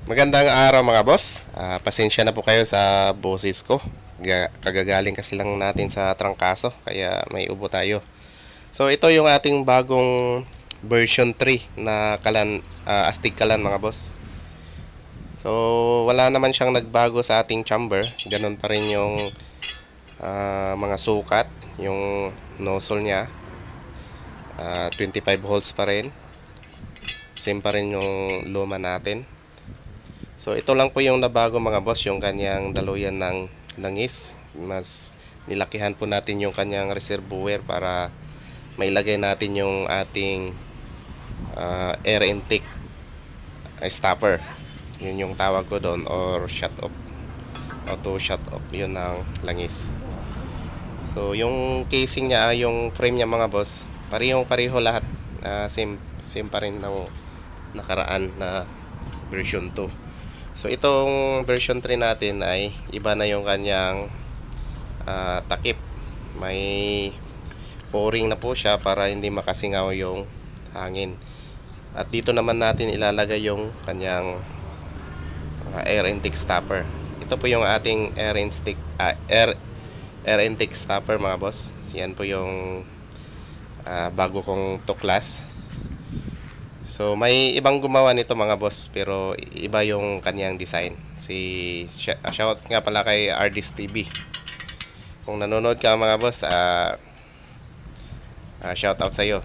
Magandang araw mga boss. Pasensya na po kayo sa boses ko. Kagagaling kasi lang natin sa trangkaso kaya may ubo tayo. So ito yung ating bagong version 3 na Astig Kalan mga boss. So wala naman siyang nagbago sa ating chamber. Ganun pa rin yung mga sukat, yung nozzle niya. 25 volts pa rin. Same pa rin yung luma natin. So ito lang po yung nabago mga boss, yung kanyang daluyan ng langis. Mas nilakihan po natin yung kanyang reservoir para mailagay natin yung ating air intake stopper. Yun yung tawag ko doon, or shut off, auto shut off yun ng langis. So yung casing niya, yung frame niya mga boss, pareho lahat. Same pa rin ng nakaraan na version 2. So itong version 3 natin ay iba na yung kanyang takip. May o-ring na po siya para hindi makasingaw yung hangin. At dito naman natin ilalagay yung kanyang air intake stopper. Ito po yung ating air intake stopper mga boss. Yan po yung bago kong tuklas. So may ibang gumawa nito mga boss, pero iba yung kanyang design. Shout nga pala kay Ardis TV. Kung nanonood ka mga boss, shout out sa iyo.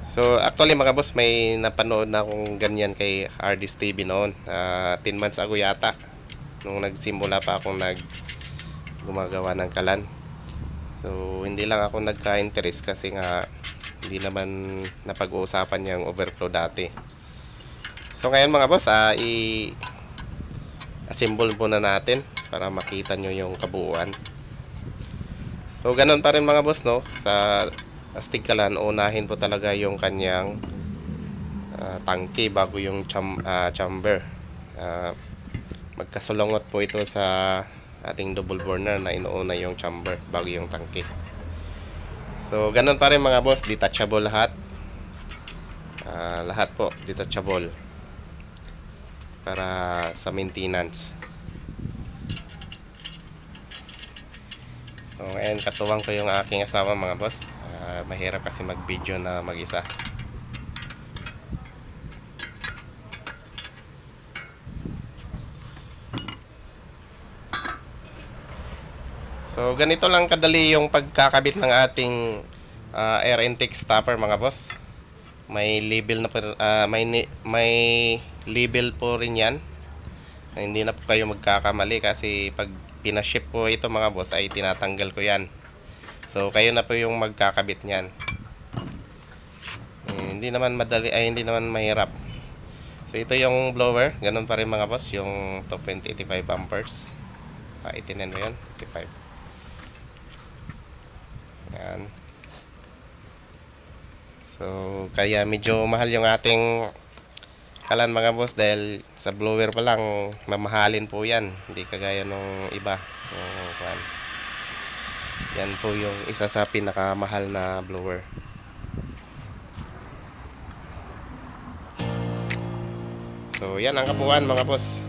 So actually mga boss, may napanood na akong ganyan kay Ardis TV noon. 10 months ago yata, nung nagsimula pa akong gumagawa ng kalan. So hindi lang ako nagka-interest kasi nga hindi naman napag-uusapan yung overflow dati. So ngayon mga boss, i-assemble muna natin para makita nyo yung kabuuan. So ganun pa rin mga boss, no? Sa Astig Kalan, unahin po talaga yung kanyang tangke bago yung chamber. Magkasulungot po ito sa ating double burner na inuuna yung chamber bago yung tangke. So ganun pa rin mga boss, detachable lahat. Lahat po detachable para sa maintenance. So ngayon katuwang ko yung aking asawa mga boss. Mahirap kasi mag video na mag isa. So ganito lang kadali yung pagkakabit ng ating air intake stopper mga boss. May label na may label po rin yan. Hindi na po kayo magkakamali kasi pag pinaship ko ito mga boss ay tinatanggal ko yan. So kayo na po yung magkakabit niyan. Hindi naman madali, hindi naman mahirap. So ito yung blower, ganun pa rin mga boss, yung 2.85 amperes. Itinin mo yun, 85. Yan. So kaya medyo mahal yung ating kalan mga boss, dahil sa blower pa lang mamahalin po yan, hindi kagaya nung iba. Yan po yung isa sa pinakamahal na blower. So yan ang kabuuan mga boss.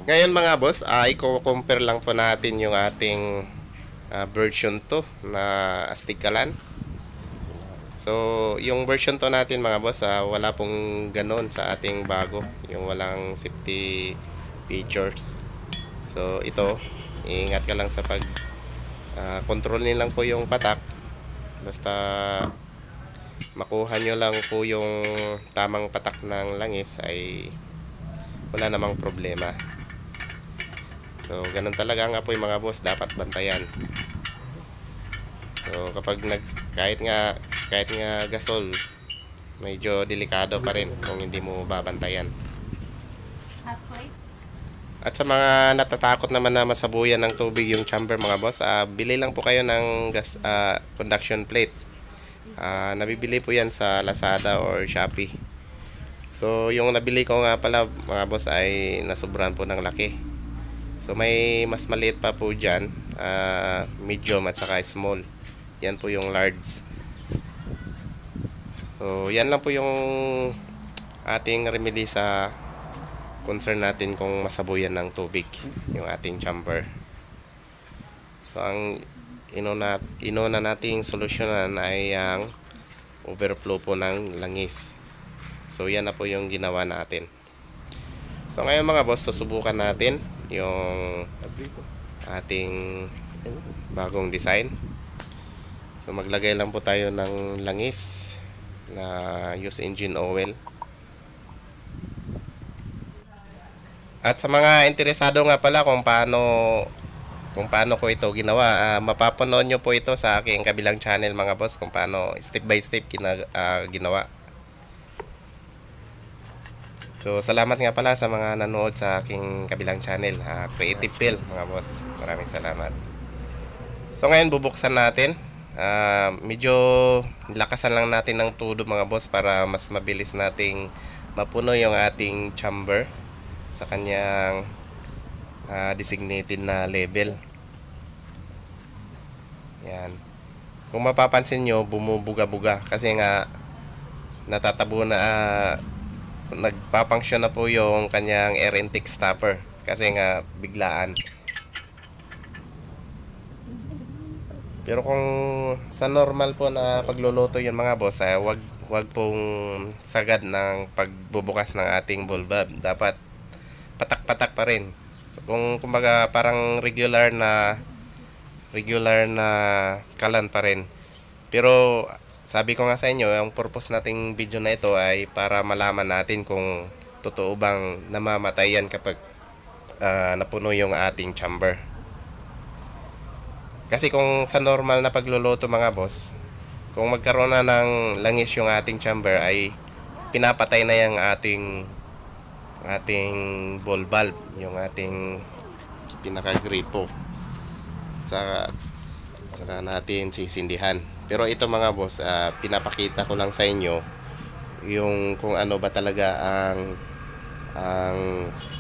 Ngayon mga boss, i-compare lang po natin yung ating version 2 na Astig Kalan. So yung version 2 natin mga boss, wala pong ganon sa ating bago, yung walang safety features. So ito, ingat ka lang sa pag kontrolin lang po yung patak. Basta makuha nyo lang po yung tamang patak ng langis ay wala namang problema. So ganun talaga ang apoy mga boss, dapat bantayan. So kapag kahit nga gasol, medyo delikado pa rin kung hindi mo babantayan. At sa mga natatakot naman na masabuyan ng tubig yung chamber mga boss, bili lang po kayo ng conduction plate. Nabibili po yan sa Lazada or Shopee. So yung nabili ko nga pala mga boss ay nasubrahan po ng laki. So may mas maliit pa po dyan, medium at saka small. Yan po yung large. So yan lang po yung ating remedy sa concern natin kung masabuyan ng tubig yung ating chamber. So ang inuna nating solusyonan ay ang overflow po ng langis. So yan na po yung ginawa natin. So ngayon mga boss, susubukan natin yung ating bagong design. So maglagay lang po tayo ng langis na use engine oil. At sa mga interesado nga pala kung paano ko ito ginawa, mapapanood nyo po ito sa aking kabilang channel mga boss, kung paano step by step ginawa. So salamat nga pala sa mga nanood sa aking kabilang channel, Creative Build mga boss. Maraming salamat. So ngayon bubuksan natin. Medyo lakasan lang natin ng todo mga boss para mas mabilis nating mapuno yung ating chamber sa kanyang designated na level. Yan. Kung mapapansin nyo, bumubuga-buga kasi nga natatabo na, nagpapunction na po yung kanyang air intake stopper kasi nga biglaan. Pero kung sa normal po na pagluluto yun mga boss, wag pong sagad ng pagbubukas ng ating ball valve. Dapat patak-patak pa rin. Kung kumbaga parang regular na kalan pa rin. Pero sabi ko nga sa inyo, ang purpose nating video na ito ay para malaman natin kung totoo bang namamatay yan kapag napuno yung ating chamber. Kasi kung sa normal na pagluluto mga boss, kung magkaroon na ng langis yung ating chamber ay pinapatay na yung ating ball valve, yung ating pinaka-gripo. Saka natin sisindihan. Pero ito mga boss, pinapakita ko lang sa inyo yung kung ano ba talaga ang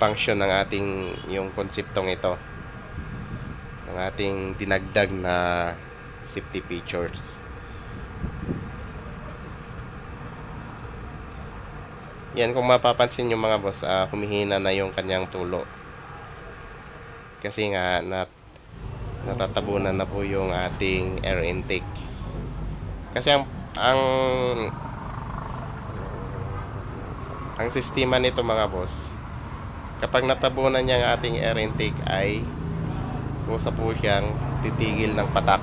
function ng ating yung konseptong ito, ng ating dinagdag na safety features. Yan, kung mapapansin nyo mga boss, humihina na yung kanyang tulo. Kasi nga natatabunan na po yung ating air intake. Kasi ang sistema nito mga boss, kapag natabunan niya ang ating air intake ay kusa po siyang titigil ng patak.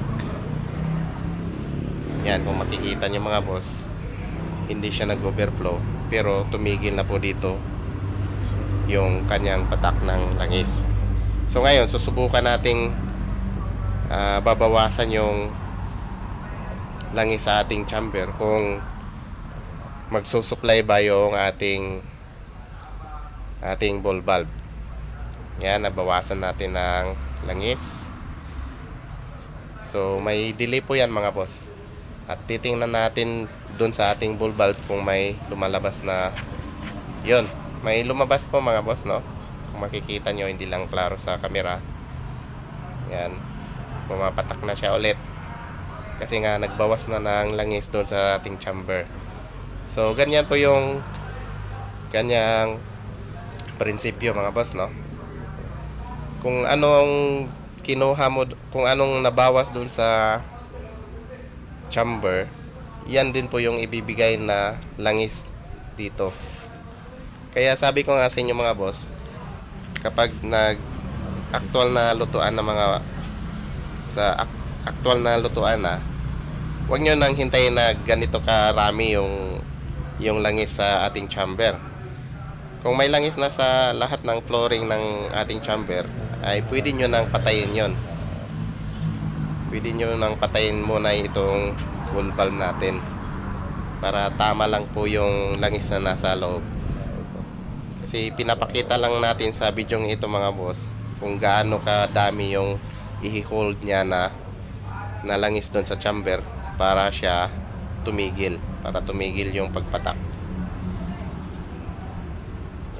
Yan, kung makikita nyo mga boss, hindi siya nag-overflow pero tumigil na po dito yung kanyang patak ng langis. So ngayon susubukan nating babawasan yung langis sa ating chamber kung magsusupply ba yung ating ball valve. Yan, nabawasan natin ng langis. So may delay po yan mga boss. At titingnan natin dun sa ating ball valve kung may lumalabas na yun. May lumabas po mga boss, no? Kung makikita nyo, hindi lang klaro sa camera. Yan. Pumapatak na siya ulit. Kasi nga nagbawas na ng langis dun sa ating chamber. So ganyan po yung kanyang prinsipyo mga boss, no? Kung anong kinuha mo, kung anong nabawas dun sa chamber, yan din po yung ibibigay na langis dito. Kaya sabi ko nga sa inyo mga boss, kapag actual na lutuan na actual na lutuan na, huwag nyo nang hintayin na ganito karami yung langis sa ating chamber. Kung may langis na sa lahat ng flooring ng ating chamber, ay pwede nyo nang patayin yon. Pwede nyo nang patayin muna itong ball valve natin para tama lang po yung langis na nasa loob. Kasi pinapakita lang natin sa video ito mga boss kung gaano kadami yung i-hold niya na langis doon sa chamber para siya tumigil, para tumigil yung pagpatak.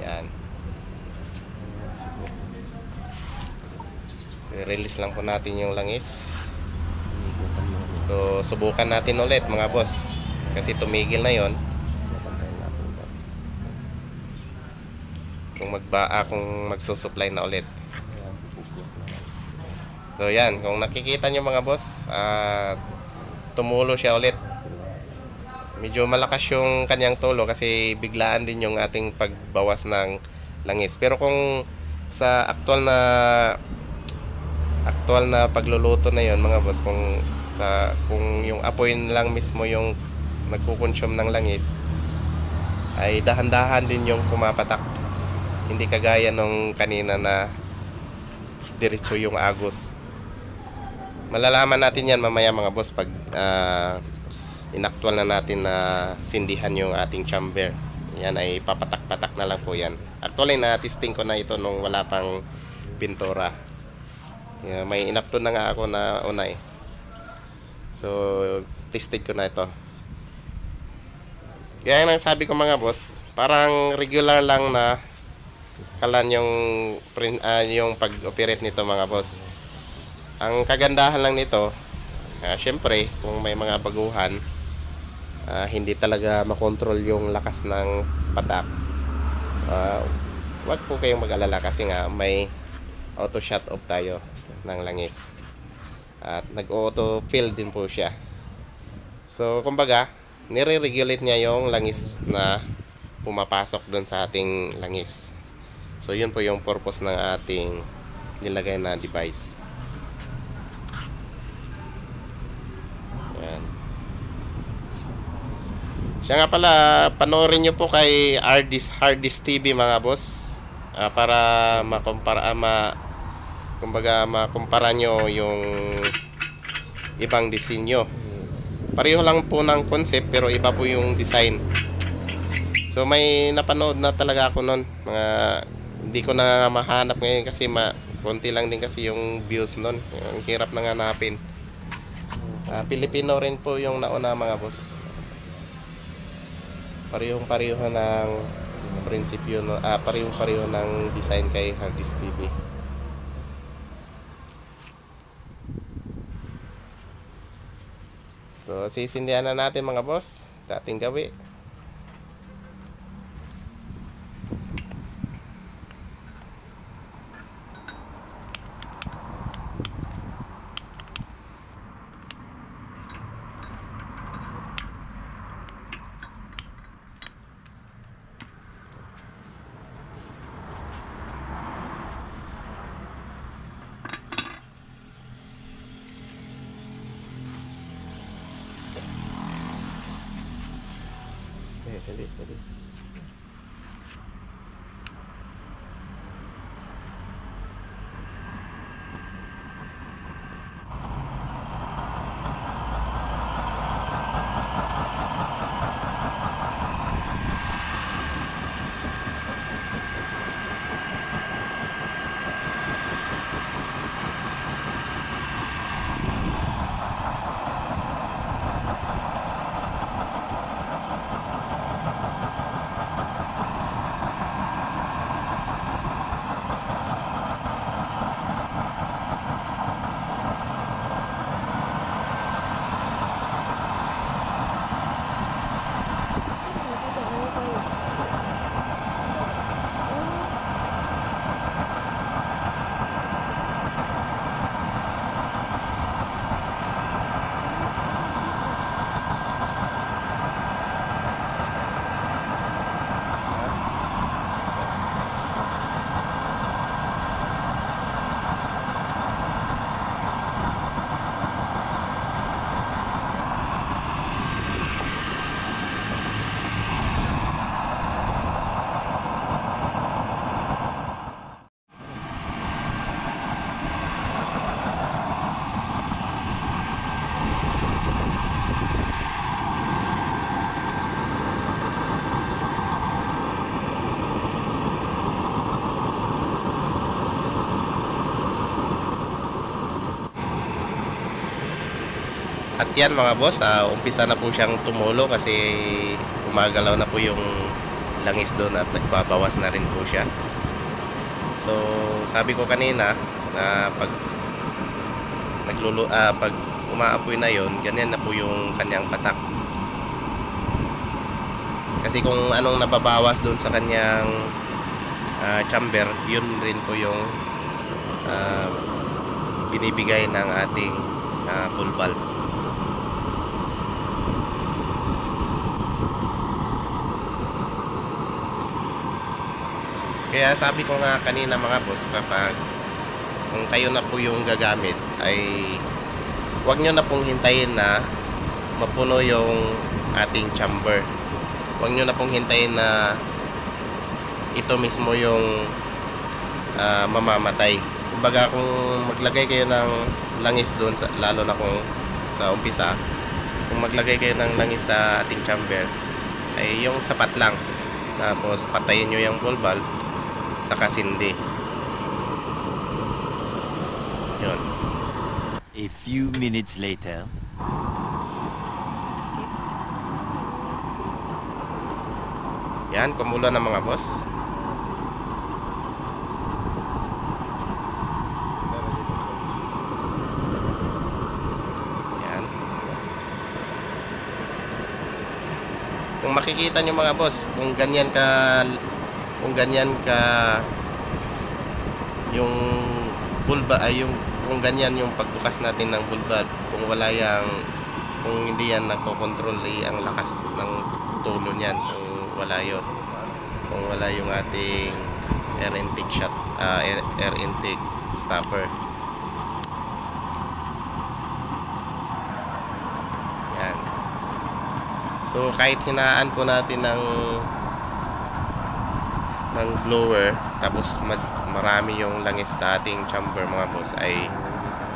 Yan. So, release lang po natin yung langis. So subukan natin ulit mga boss kasi tumigil na yon. Kung magsusupply na ulit. So yan, kung nakikita nyo mga boss, tumulo siya ulit. Medyo malakas yung kanyang tulo kasi biglaan din yung ating pagbawas ng langis. Pero kung sa aktual na pagluluto na yon mga boss, kung yung apoy lang mismo yung nagkukonsume ng langis, ay dahan-dahan din yung pumapatak. Hindi kagaya nung kanina na diretso yung agos. Malalaman natin yan mamaya mga boss pag inaktwal na natin na sindihan yung ating chamber. Yan ay papatak-patak na lang po yan. Actually na-testing ko na ito nung wala pang pintura. May inaktwal na nga ako na una eh. So tested ko na ito. Kaya nang sabi ko mga boss, parang regular lang na kalan yung pag-operate nito mga boss. Ang kagandahan lang nito, syempre kung may mga baguhan, hindi talaga makontrol yung lakas ng patak. Wag po kayong mag-alala kasi nga may auto shut off tayo ng langis. At nag-auto fill din po siya. So kumbaga, nire-regulate niya yung langis na pumapasok doon sa ating langis. So yun po yung purpose ng ating nilagay na device. Yan. Siya nga pala, panoorin nyo po kay Harddisk TV mga boss, para makumpara nyo yung ibang disenyo. Pareho lang po ng concept pero iba po yung design. So may napanood na talaga ako nun, hindi ko na mahanap ngayon kasi konti lang din kasi yung views nun. Ang hirap nang hanapin. Pilipino rin po yung nauna mga boss. Parehong-pareho ng prinsipyo, parehong-pareho ng design kay Harddisk TV. So sisindihan na natin mga boss, dating gawi. Dali. At yan mga boss, umpisa na po siyang tumulo kasi gumagalaw na po yung langis doon at nagbabawas na rin po siya. So sabi ko kanina na pag umaapoy na yon, ganyan na po yung kanyang patak. Kasi kung anong nababawas doon sa kanyang chamber, yun rin po yung binibigay ng ating full valve. Kaya sabi ko nga kanina mga boss, kung kayo na po yung gagamit, ay huwag nyo na pong hintayin na mapuno yung ating chamber. Huwag nyo na pong hintayin na ito mismo yung mamamatay. Kumbaga kung maglagay kayo ng langis doon, lalo na kung sa umpisa, kung maglagay kayo ng langis sa ating chamber, ay yung sapat lang. Tapos patayin nyo yung ball valve, saka sindi. Yun. A few minutes later. Yan, kumulo na mga boss. Yan. Kung makikita nyo mga boss, kung ganyan ka yung bulba ay yung kung ganyan yung pagbukas natin ng bulba, kung hindi yan nagko-control ang lakas ng tulo niyan, kung wala yung ating air intake stopper. Yan. So kahit hinaan po natin ng blower, tapos marami yung langis sa ating chamber mga boss, ay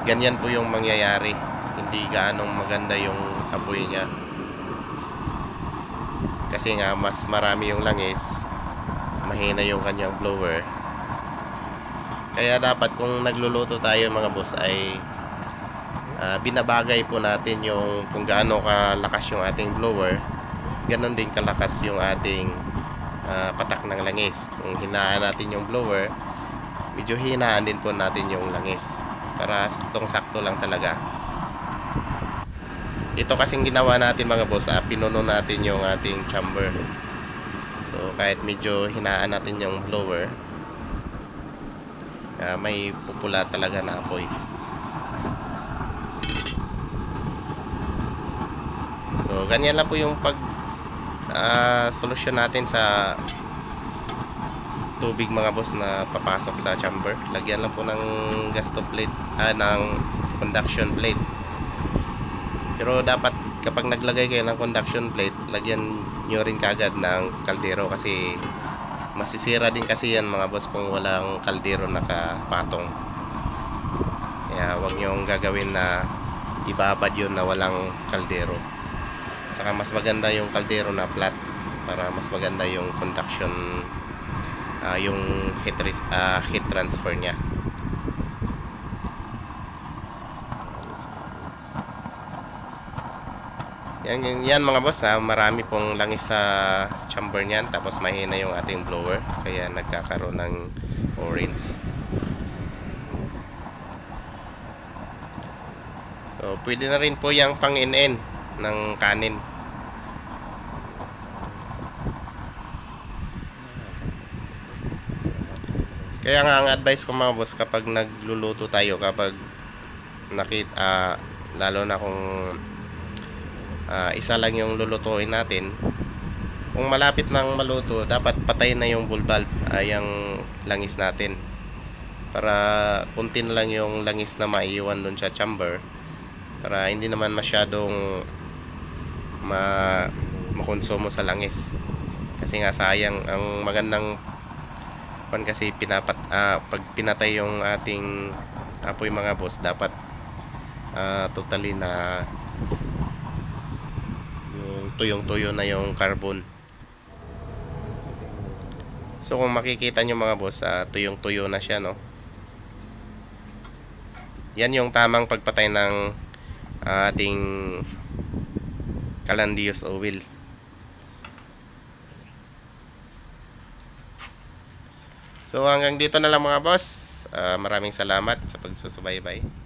ganyan po yung mangyayari. Hindi gaanong maganda yung apoy niya kasi nga mas marami yung langis, mahina yung kanyang blower. Kaya dapat kung nagluluto tayo mga boss ay binabagay po natin yung kung gaano kalakas yung ating blower, ganon din kalakas yung ating patak ng langis. Kung hinaan natin yung blower, medyo hinaan din po natin yung langis para saktong-sakto lang talaga. Ito kasing ginawa natin mga boss, pinuno natin yung ating chamber. So kahit medyo hinaan natin yung blower, may pupula talaga na apoy. So ganyan lang po yung solusyon natin sa tubig mga boss na papasok sa chamber. Lagyan lang po ng gas stop plate, ng conduction plate. Pero dapat kapag naglagay kayo ng conduction plate, lagyan nyo rin kagad ng kaldero kasi masisira din kasi yan mga boss kung walang kaldero nakapatong. Kaya huwag nyo gagawin na ibabad yun na walang kaldero. Saka mas maganda yung kaldero na flat para mas maganda yung conduction, yung heat transfer nya. Yan mga boss, marami pong langis sa chamber niyan, tapos mahina yung ating blower kaya nagkakaroon ng orange. So pwede na rin po yung pang in-in ng kanin. Kaya nga ang advice ko mga boss, kapag nagluluto tayo, kapag lalo na kung isa lang yung lulutuin natin, kung malapit nang maluto, dapat patay na yung bulb, yung langis natin, para kunti na lang yung langis na maiiwan dun sa chamber, para hindi naman masyadong makonsumo sa langis. Kasi nga sayang. Ang magandang kasi pag pinatay yung ating apoy mga boss, dapat totally na yung tuyong-tuyo na yung carbon. So kung makikita nyo mga boss, tuyong-tuyo na siya, no? Yan yung tamang pagpatay ng ating Calandius oil. So hanggang dito na lang mga boss. Maraming salamat sa pagsusubaybay.